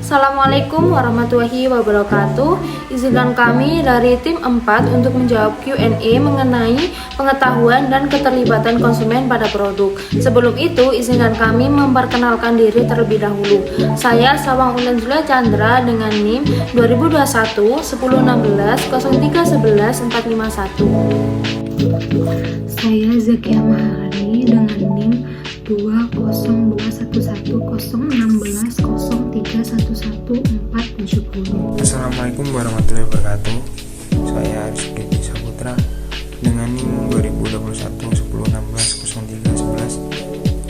Assalamualaikum warahmatullahi wabarakatuh. Izinkan kami dari tim 4 untuk menjawab Q&A mengenai pengetahuan dan keterlibatan konsumen pada produk. Sebelum itu, izinkan kami memperkenalkan diri terlebih dahulu. Saya Sawang Ulan Zula Chandra dengan NIM 2021 1016 0311 451. Saya Zakia Maharani dengan NIM 2011011603114470. Assalamualaikum warahmatullahi wabarakatuh. Saya Rizky Saputra dengan NIM 2021 1016 0311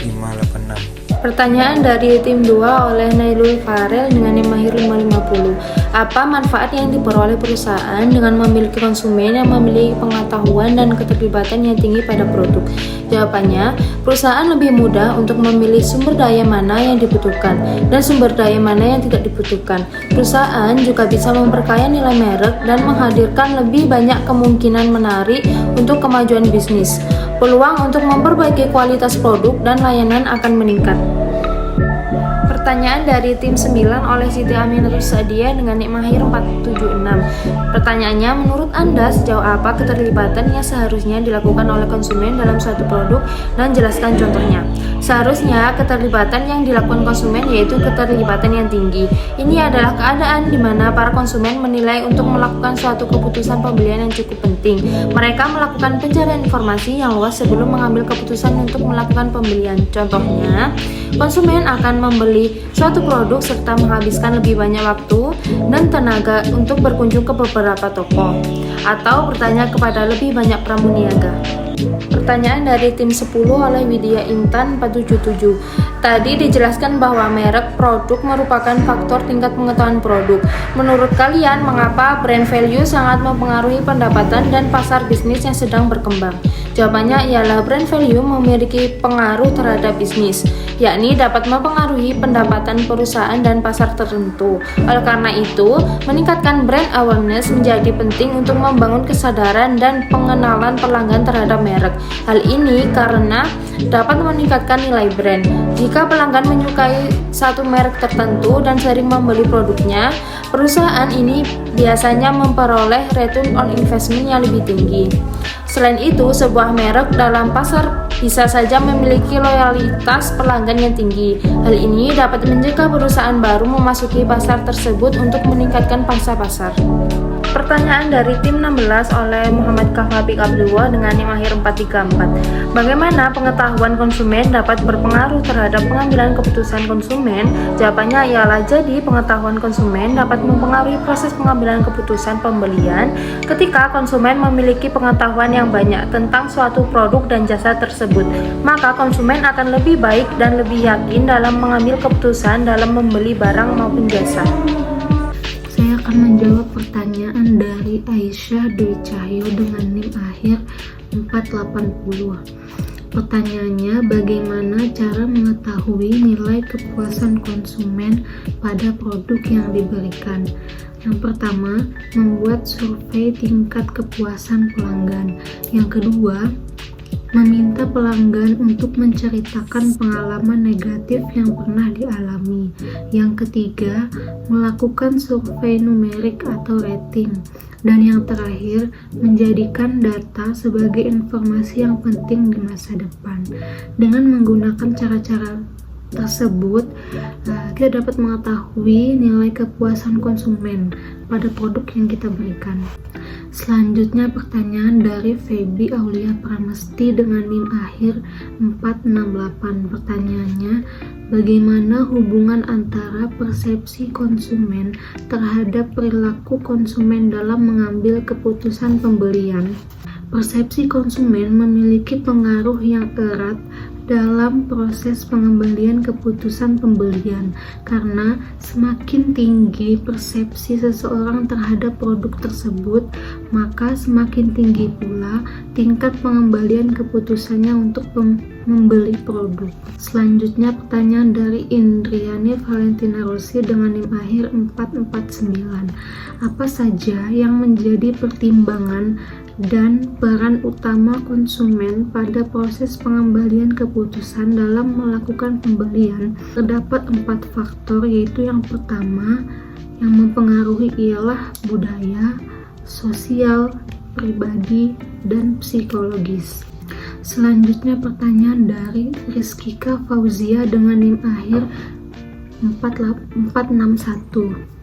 586. Pertanyaan dari tim 2 oleh Nailul Farel dengan NIM Mahir 550. Apa manfaat yang diperoleh perusahaan dengan memiliki konsumen yang memiliki pengetahuan dan keterlibatan yang tinggi pada produk? Jawabannya, perusahaan lebih mudah untuk memilih sumber daya mana yang dibutuhkan dan sumber daya mana yang tidak dibutuhkan. Perusahaan juga bisa memperkaya nilai merek dan menghadirkan lebih banyak kemungkinan menarik untuk kemajuan bisnis. Peluang untuk memperbaiki kualitas produk dan layanan akan meningkat. Pertanyaan dari tim 9 oleh Siti Aminatus Sadia dengan NIM Mahir 476. Pertanyaannya, menurut Anda sejauh apa keterlibatan yang seharusnya dilakukan oleh konsumen dalam suatu produk dan jelaskan contohnya. Seharusnya keterlibatan yang dilakukan konsumen yaitu keterlibatan yang tinggi. Ini adalah keadaan di mana para konsumen menilai untuk melakukan suatu keputusan pembelian yang cukup penting. Mereka melakukan pencarian informasi yang luas sebelum mengambil keputusan untuk melakukan pembelian. Contohnya, konsumen akan membeli suatu produk serta menghabiskan lebih banyak waktu dan tenaga untuk berkunjung ke beberapa toko atau bertanya kepada lebih banyak pramuniaga. Pertanyaan dari tim 10 oleh Widya Intan 477. Tadi dijelaskan bahwa merek produk merupakan faktor tingkat pengetahuan produk. Menurut kalian, mengapa brand value sangat mempengaruhi pendapatan dan pasar bisnis yang sedang berkembang? Jawabannya ialah brand value memiliki pengaruh terhadap bisnis, yakni dapat mempengaruhi pendapatan perusahaan dan pasar tertentu. Oleh karena itu, meningkatkan brand awareness menjadi penting untuk membangun kesadaran dan pengenalan pelanggan terhadap merek. Hal ini karena dapat meningkatkan nilai brand. Jika pelanggan menyukai satu merek tertentu dan sering membeli produknya, perusahaan ini biasanya memperoleh return on investment yang lebih tinggi. Selain itu, sebuah merek dalam pasar bisa saja memiliki loyalitas pelanggan yang tinggi. Hal ini dapat mencegah perusahaan baru memasuki pasar tersebut untuk meningkatkan pangsa pasar. Pertanyaan dari tim 16 oleh Muhammad Kahfabik Abdullah dengan NIM Mahir 434. Bagaimana pengetahuan konsumen dapat berpengaruh terhadap pengambilan keputusan konsumen? Jawabannya ialah jadi pengetahuan konsumen dapat mempengaruhi proses pengambilan keputusan pembelian ketika konsumen memiliki pengetahuan yang banyak tentang suatu produk dan jasa tersebut. Maka konsumen akan lebih baik dan lebih yakin dalam mengambil keputusan dalam membeli barang maupun jasa. Saya akan menjawab pertanyaan dari Aisyah Dwi Cahyo dengan NIM Akhir 480. Pertanyaannya, bagaimana cara mengetahui nilai kepuasan konsumen pada produk yang diberikan? Yang pertama, membuat survei tingkat kepuasan pelanggan. Yang kedua, meminta pelanggan untuk menceritakan pengalaman negatif yang pernah dialami. Yang ketiga, melakukan survei numerik atau rating. Dan yang terakhir, menjadikan data sebagai informasi yang penting di masa depan. Dengan menggunakan cara-cara tersebut, kita dapat mengetahui nilai kepuasan konsumen pada produk yang kita berikan. Selanjutnya, pertanyaan dari Feby Aulia Pramesti dengan NIM Akhir 468. Pertanyaannya, bagaimana hubungan antara persepsi konsumen terhadap perilaku konsumen dalam mengambil keputusan pembelian? Persepsi konsumen memiliki pengaruh yang erat dalam proses pengembalian keputusan pembelian, karena semakin tinggi persepsi seseorang terhadap produk tersebut, maka semakin tinggi pula tingkat pengembalian keputusannya untuk membeli produk. Selanjutnya, pertanyaan dari Indriani Valentina Rossi dengan NIM Akhir 449. Apa saja yang menjadi pertimbangan dan peran utama konsumen pada proses pengembalian keputusan dalam melakukan pembelian. Terdapat 4 faktor, yaitu yang pertama yang mempengaruhi ialah budaya, sosial, pribadi, dan psikologis. Selanjutnya pertanyaan dari Rizkika Fauzia dengan NIM akhir 461.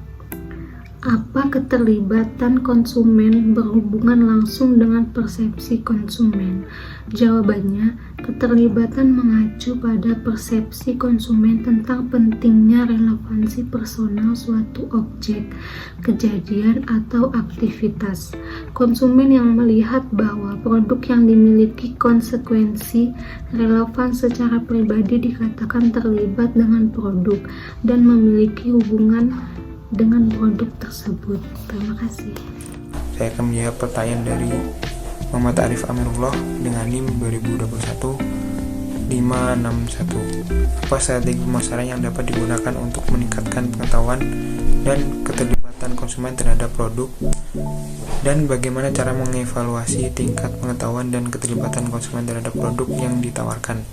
Apa keterlibatan konsumen berhubungan langsung dengan persepsi konsumen? Jawabannya, keterlibatan mengacu pada persepsi konsumen tentang pentingnya relevansi personal suatu objek, kejadian, atau aktivitas. Konsumen yang melihat bahwa produk yang dimiliki konsekuensi relevan secara pribadi dikatakan terlibat dengan produk dan memiliki hubungan dengan produk tersebut. Terima kasih. Saya akan menjawab pertanyaan dari Muhammad Arif Amirullah dengan NIM 2021 561. Apa strategi pemasaran yang dapat digunakan untuk meningkatkan pengetahuan dan keterlibatan konsumen terhadap produk, dan bagaimana cara mengevaluasi tingkat pengetahuan dan keterlibatan konsumen terhadap produk yang ditawarkan?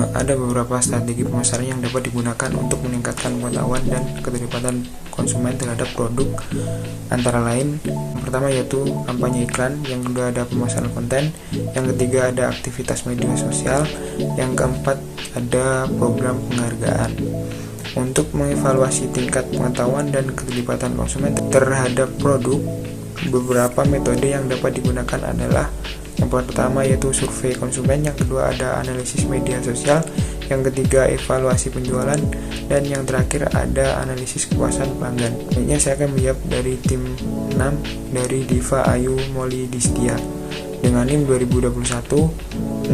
Ada beberapa strategi pemasaran yang dapat digunakan untuk meningkatkan pengetahuan dan keterlibatan konsumen terhadap produk, antara lain yang pertama yaitu kampanye iklan, yang kedua ada pemasaran konten, yang ketiga ada aktivitas media sosial, yang keempat ada program penghargaan. Untuk mengevaluasi tingkat pengetahuan dan keterlibatan konsumen terhadap produk, beberapa metode yang dapat digunakan adalah yang pertama yaitu survei konsumen, yang kedua ada analisis media sosial, yang ketiga evaluasi penjualan, dan yang terakhir ada analisis kepuasan pelanggan. Selanjutnya saya akan menjawab dari tim 6 dari Diva Ayu Moli Distia dengan NIM 2021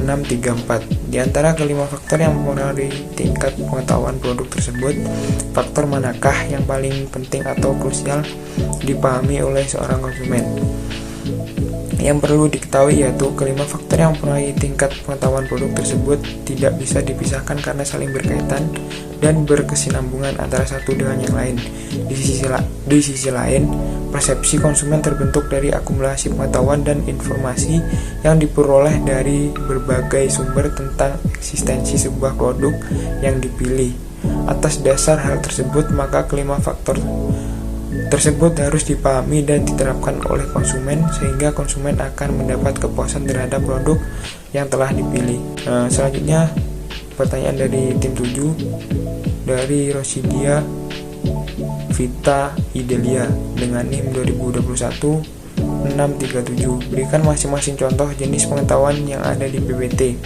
634. Di antara kelima faktor yang mempengaruhi tingkat pengetahuan produk tersebut, faktor manakah yang paling penting atau krusial dipahami oleh seorang konsumen? Yang perlu diketahui yaitu kelima faktor yang mempengaruhi tingkat pengetahuan produk tersebut tidak bisa dipisahkan karena saling berkaitan dan berkesinambungan antara satu dengan yang lain. Di sisi lain, persepsi konsumen terbentuk dari akumulasi pengetahuan dan informasi yang diperoleh dari berbagai sumber tentang eksistensi sebuah produk yang dipilih. Atas dasar hal tersebut, maka kelima faktor tersebut harus dipahami dan diterapkan oleh konsumen sehingga konsumen akan mendapat kepuasan terhadap produk yang telah dipilih. Selanjutnya pertanyaan dari tim 7 dari Rosidia Vita Idelia dengan NIM 2021 637. Berikan masing-masing contoh jenis pengetahuan yang ada di PPT.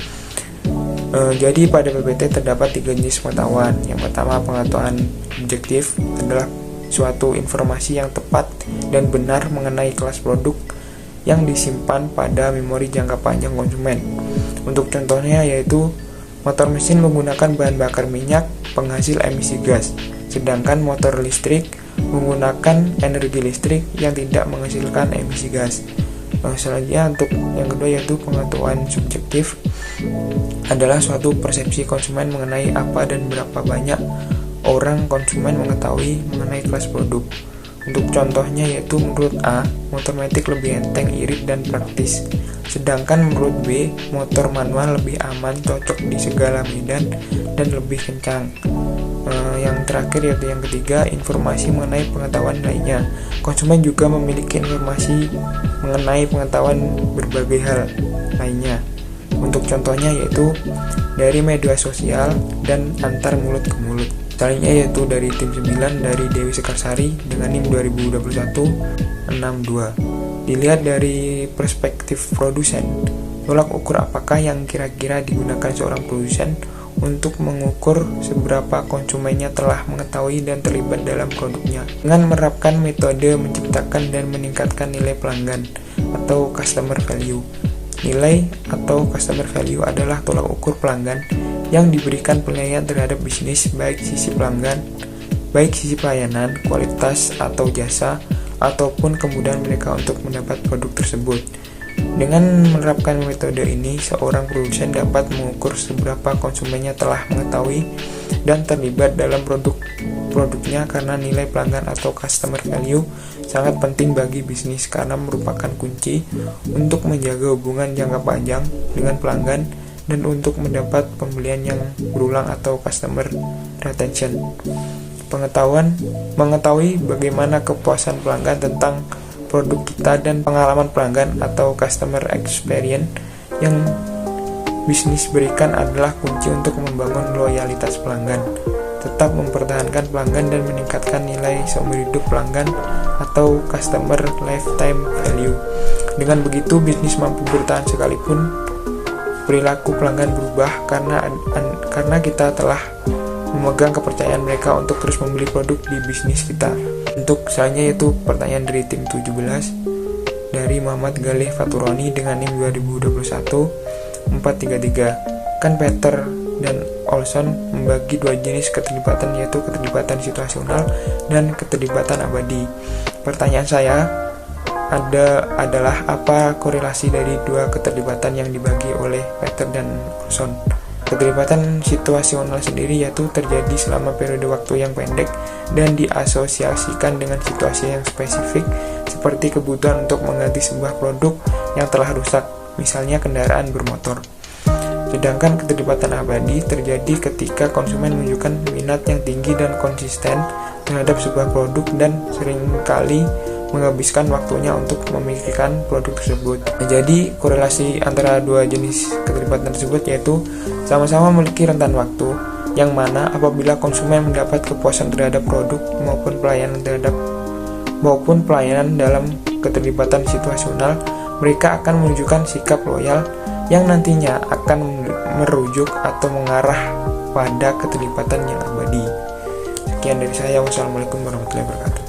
Jadi pada PPT terdapat 3 jenis pengetahuan. Yang pertama, pengetahuan objektif adalah suatu informasi yang tepat dan benar mengenai kelas produk yang disimpan pada memori jangka panjang konsumen. Untuk contohnya yaitu motor mesin menggunakan bahan bakar minyak penghasil emisi gas, sedangkan motor listrik menggunakan energi listrik yang tidak menghasilkan emisi gas. Selanjutnya untuk yang kedua yaitu pengetahuan subjektif adalah suatu persepsi konsumen mengenai apa dan berapa banyak orang konsumen mengetahui mengenai kelas produk. Untuk contohnya yaitu menurut A, motor matic lebih enteng, irit, dan praktis, sedangkan menurut B, motor manual lebih aman, cocok di segala medan, dan lebih kencang. Yang terakhir yaitu yang ketiga, informasi mengenai pengetahuan lainnya. Konsumen juga memiliki informasi mengenai pengetahuan berbagai hal lainnya. Untuk contohnya yaitu dari media sosial dan antar mulut ke mulut. Selanjutnya yaitu dari tim 9 dari Dewi Sekarsari dengan NIM 2021 62. Dilihat dari perspektif produsen, tolak ukur apakah yang kira-kira digunakan seorang produsen untuk mengukur seberapa konsumennya telah mengetahui dan terlibat dalam produknya. Dengan menerapkan metode menciptakan dan meningkatkan nilai pelanggan atau customer value. Nilai atau customer value adalah tolak ukur pelanggan yang diberikan penilaian terhadap bisnis, baik sisi pelanggan, baik sisi pelayanan, kualitas atau jasa, ataupun kemudahan mereka untuk mendapat produk tersebut. Dengan menerapkan metode ini, seorang produsen dapat mengukur seberapa konsumennya telah mengetahui dan terlibat dalam produknya karena nilai pelanggan atau customer value sangat penting bagi bisnis karena merupakan kunci untuk menjaga hubungan jangka panjang dengan pelanggan dan untuk mendapat pembelian yang berulang atau customer retention. Mengetahui bagaimana kepuasan pelanggan tentang produk kita dan pengalaman pelanggan atau customer experience yang bisnis berikan adalah kunci untuk membangun loyalitas pelanggan, tetap mempertahankan pelanggan dan meningkatkan nilai seumur hidup pelanggan atau customer lifetime value. Dengan begitu, bisnis mampu bertahan sekalipun perilaku pelanggan berubah karena kita telah memegang kepercayaan mereka untuk terus membeli produk di bisnis kita. Untuk selanjutnya yaitu pertanyaan dari tim 17 dari Muhammad Galih Faturoni dengan NIM 2021-433. Kan Peter dan Olson membagi dua jenis keterlibatan, yaitu keterlibatan situasional dan keterlibatan abadi. Pertanyaan saya adalah apa korelasi dari dua keterlibatan yang dibagi oleh Peter dan Olson? Keterlibatan situasional sendiri yaitu terjadi selama periode waktu yang pendek dan diasosiasikan dengan situasi yang spesifik seperti kebutuhan untuk mengganti sebuah produk yang telah rusak, misalnya kendaraan bermotor. Sedangkan keterlibatan abadi terjadi ketika konsumen menunjukkan minat yang tinggi dan konsisten terhadap sebuah produk dan seringkali menghabiskan waktunya untuk memikirkan produk tersebut. Jadi korelasi antara dua jenis keterlibatan tersebut yaitu sama-sama memiliki rentan waktu, yang mana apabila konsumen mendapat kepuasan terhadap produk maupun pelayanan dalam keterlibatan situasional, mereka akan menunjukkan sikap loyal yang nantinya akan merujuk atau mengarah pada keterlibatan yang abadi. Sekian dari saya. Wassalamualaikum warahmatullahi wabarakatuh.